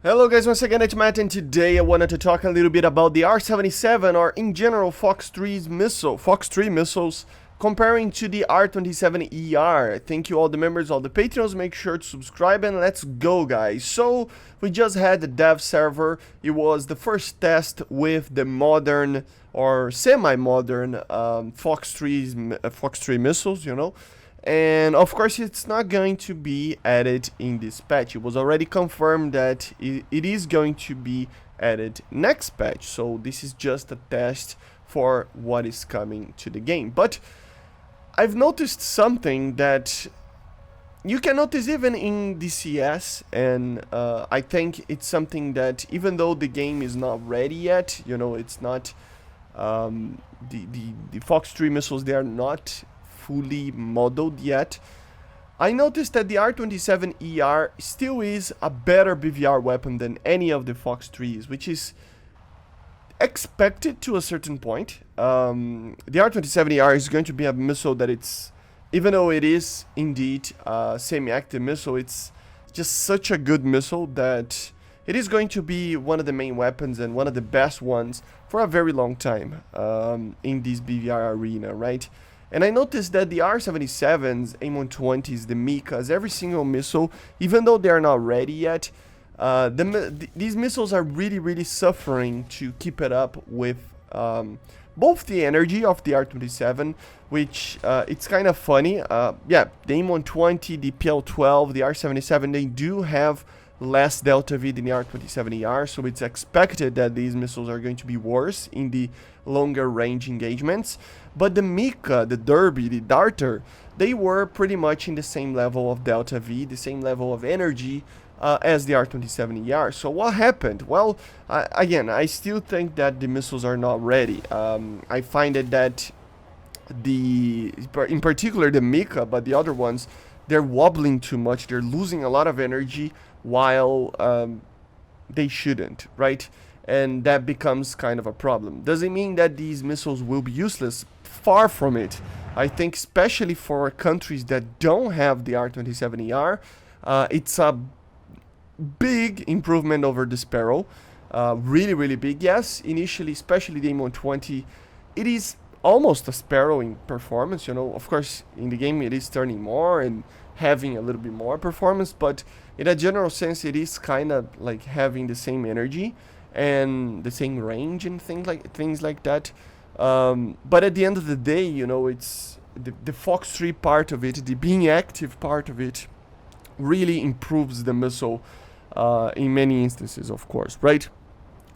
Hello guys, once again it's Matt, and today I wanted to talk a little bit about the R-27 or in general FOX-3's FOX-3 missiles comparing to the R-27ER. Thank you all the members, all the patrons, make sure to subscribe and let's go guys. So we just had the dev server. It was the first test with the modern or semi-modern FOX-3 missiles, you know. And of course it's not going to be added in this patch. It was already confirmed that it is going to be added next patch. So this is just a test for what is coming to the game. But I've noticed something that you can notice even in DCS, and I think it's something that even though the game is not ready yet, you know, it's not the FOX-3 missiles, they are not fully modeled yet. I noticed that the R-27ER still is a better BVR weapon than any of the FOX-3's, which is expected to a certain point. The R-27ER is going to be a missile that it's, even though it is indeed a semi-active missile, it's just such a good missile that it is going to be one of the main weapons and one of the best ones for a very long time in this BVR arena, right? And I noticed that the R-77s, M120s, the Mikas, every single missile, even though they are not ready yet, these missiles are really suffering to keep it up with both the energy of the R-27, which it's kind of funny. Yeah, the M120, the PL-12, the R-77, they do have less delta V than the R-27ER, so it's expected that these missiles are going to be worse in the longer range engagements. But the Mika, the Derby, the Darter, they were pretty much in the same level of delta V, the same level of energy as the R-27ER. So what happened? Well, again, I still think that the missiles are not ready. I find it that in particular the Mika, but the other ones, they're wobbling too much, they're losing a lot of energy while they shouldn't, right? And that becomes kind of a problem. Does it mean that these missiles will be useless? Far from it. I think especially for countries that don't have the R-27ER, it's a big improvement over the Sparrow. Really big. Yes, initially, especially the M120, it is almost a Sparrow in performance, you know. Of course, in the game it is turning more and having a little bit more performance, but in a general sense it is kind of like having the same energy and the same range and things like that. But at the end of the day, you know, it's the FOX-3 part of it, the being active part of it, really improves the missile in many instances, of course, right?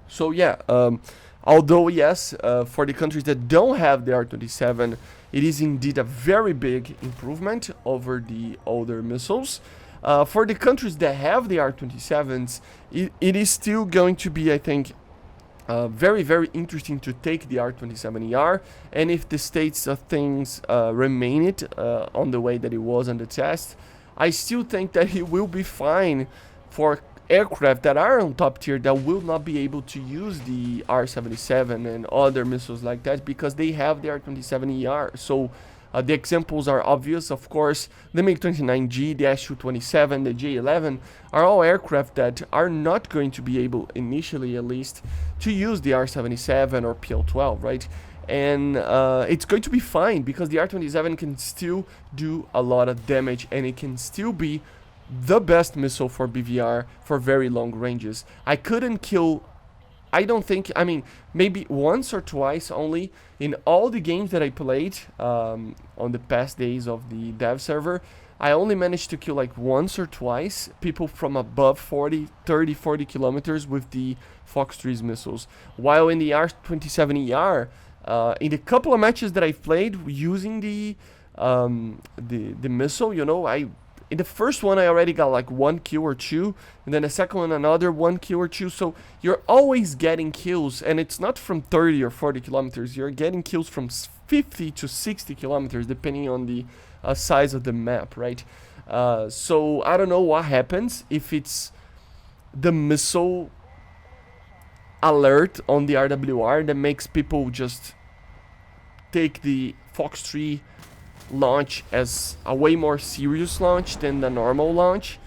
So yeah, although yes, for the countries that don't have the R-27, it is indeed a very big improvement over the older missiles. For the countries that have the R-27s, it is still going to be, I think, very interesting to take the R-27ER, and if the states of things remain it on the way that it was on the test, I still think that it will be fine for aircraft that are on top tier that will not be able to use the R-77 and other missiles like that because they have the R-27ER. So the examples are obvious, of course. The MiG-29G, the Su-27, the J-11 are all aircraft that are not going to be able, initially at least, to use the R-77 or PL-12, right? And it's going to be fine because the R-27 can still do a lot of damage and it can still be the best missile for BVR for very long ranges. I couldn't kill, I don't think, I mean, maybe once or twice only in all the games that I played on the past days of the dev server. I only managed to kill like once or twice people from above 40 kilometers with the FOX-3's missiles. While in the R-27ER, in the couple of matches that I've played using the missile, you know, in the first one I already got like 1 kill or 2, and then the second one another 1 kill or 2, so you're always getting kills, and it's not from 30 or 40 kilometers, you're getting kills from 50 to 60 kilometers depending on the size of the map, right? So I don't know what happens, if it's the missile alert on the RWR that makes people just take the FOX-3 launch as a way more serious launch than the normal launch,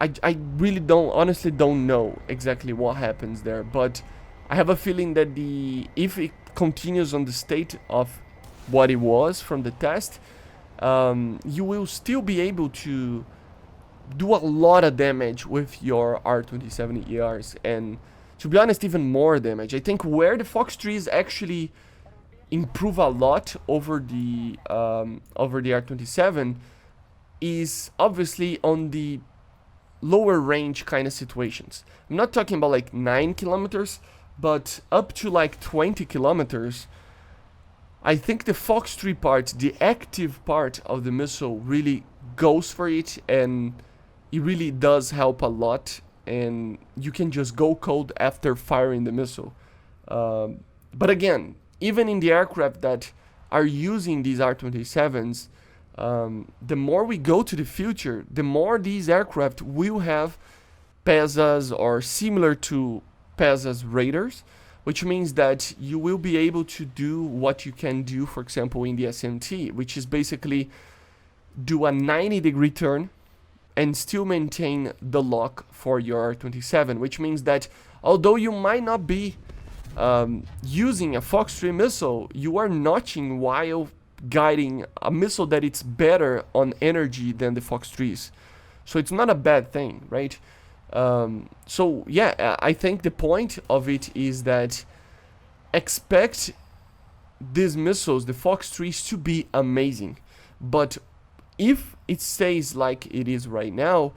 I really don't, honestly don't know exactly what happens there, but I have a feeling that if it continues on the state of what it was from the test, you will still be able to do a lot of damage with your R-27ERs, and to be honest, even more damage. I think where the FOX-3's actually improve a lot over the R-27 is obviously on the lower range kind of situations. I'm not talking about like 9 kilometers, but up to like 20 kilometers. I think the FOX-3 part, the active part of the missile, really goes for it, and it really does help a lot, and you can just go cold after firing the missile. But again, even in the aircraft that are using these R-27s, the more we go to the future, the more these aircraft will have PESAs or similar to PESA's radars, which means that you will be able to do what you can do, for example, in the SMT, which is basically do a 90-degree turn and still maintain the lock for your R-27, which means that although you might not be using a FOX-3 missile, you are notching while guiding a missile that it's better on energy than the FOX-3's. So it's not a bad thing, right? So yeah, I think the point of it is that expect these missiles, the FOX-3's, to be amazing. But if it stays like it is right now,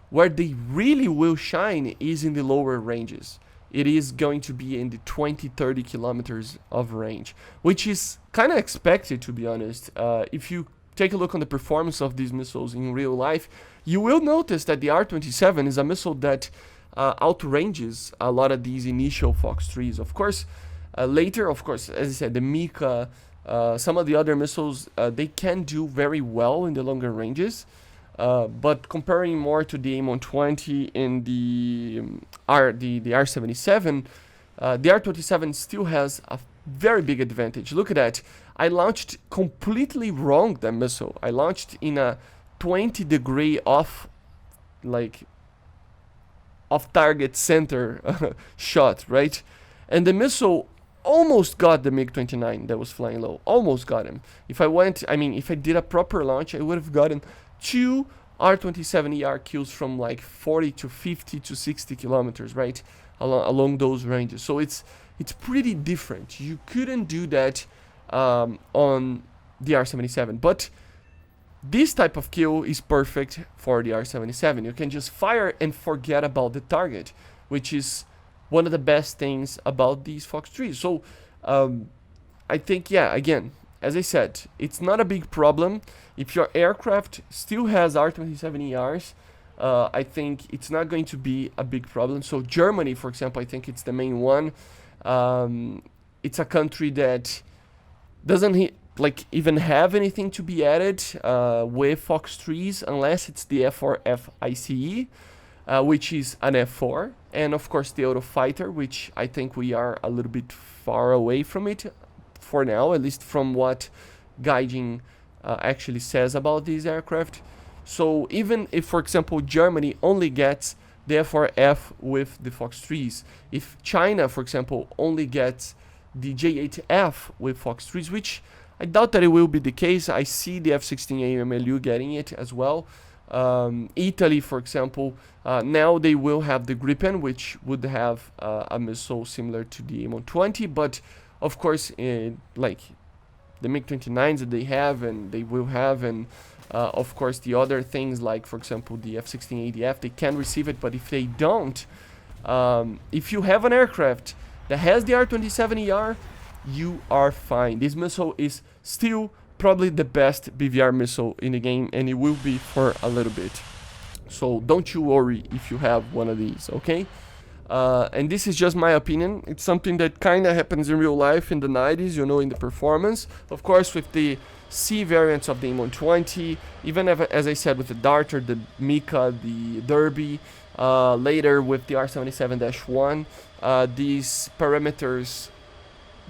where they really will shine is in the lower ranges. It is going to be in the 20-30 kilometers of range, which is kind of expected, to be honest. If you take a look on the performance of these missiles in real life, you will notice that the R-27 is a missile that outranges a lot of these initial FOX-3's. Of course, later, of course, as I said, the Mika, some of the other missiles, they can do very well in the longer ranges. But comparing more to the M120 and the R-77, the R-27 still has a very big advantage. Look at that. I launched completely wrong that missile. I launched in a 20-degree off target center shot, right? And the missile almost got the MiG-29 that was flying low. Almost got him. If I did a proper launch, I would have gotten 2 R-27ER kills from like 40 to 50 to 60 kilometers, right? Along those ranges. So it's pretty different. You couldn't do that on the R-77, but this type of kill is perfect for the R-77. You can just fire and forget about the target, which is one of the best things about these FOX-3's. So I think, yeah, again, as I said, it's not a big problem. If your aircraft still has R-27ERs, I think it's not going to be a big problem. So Germany, for example, I think it's the main one. It's a country that doesn't even have anything to be added with FOX-3's unless it's the F4F ICE, which is an F4, and of course the Eurofighter, which I think we are a little bit far away from it for now, at least from what Gaijin actually says about these aircraft. So even if, for example, Germany only gets the F4F with the FOX-3's, if China, for example, only gets the J8F with FOX-3's, which I doubt that it will be the case. I see the F-16A MLU getting it as well. Italy, for example, now they will have the Gripen, which would have a missile similar to the M120, but of course, like the MiG-29s that they have and they will have, and of course the other things like, for example, the F-16ADF, they can receive it, but if they don't, if you have an aircraft that has the R-27ER, you are fine. This missile is still probably the best BVR missile in the game, and it will be for a little bit. So don't you worry if you have one of these, okay? And this is just my opinion. It's something that kind of happens in real life in the 90s, you know, in the performance. Of course, with the C variants of the M120, even as I said, with the Darter, the Mika, the Derby, later with the R-77-1, these parameters,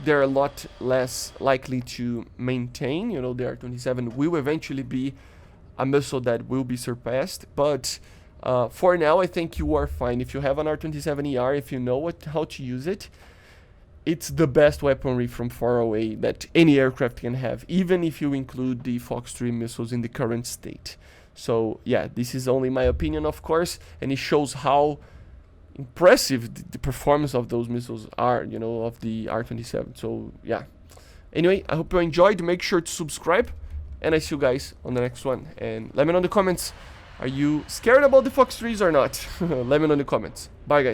they're a lot less likely to maintain. You know, the R-27 will eventually be a missile that will be surpassed, but For now, I think you are fine. If you have an R-27ER, if you know how to use it, it's the best weaponry from far away that any aircraft can have, even if you include the FOX-3 missiles in the current state. So yeah, this is only my opinion, of course, and it shows how impressive the performance of those missiles are, you know, of the R-27. So yeah. Anyway, I hope you enjoyed. Make sure to subscribe, and I see you guys on the next one. And let me know in the comments, are you scared about the FOX-3's or not? Let me know in the comments. Bye, guys.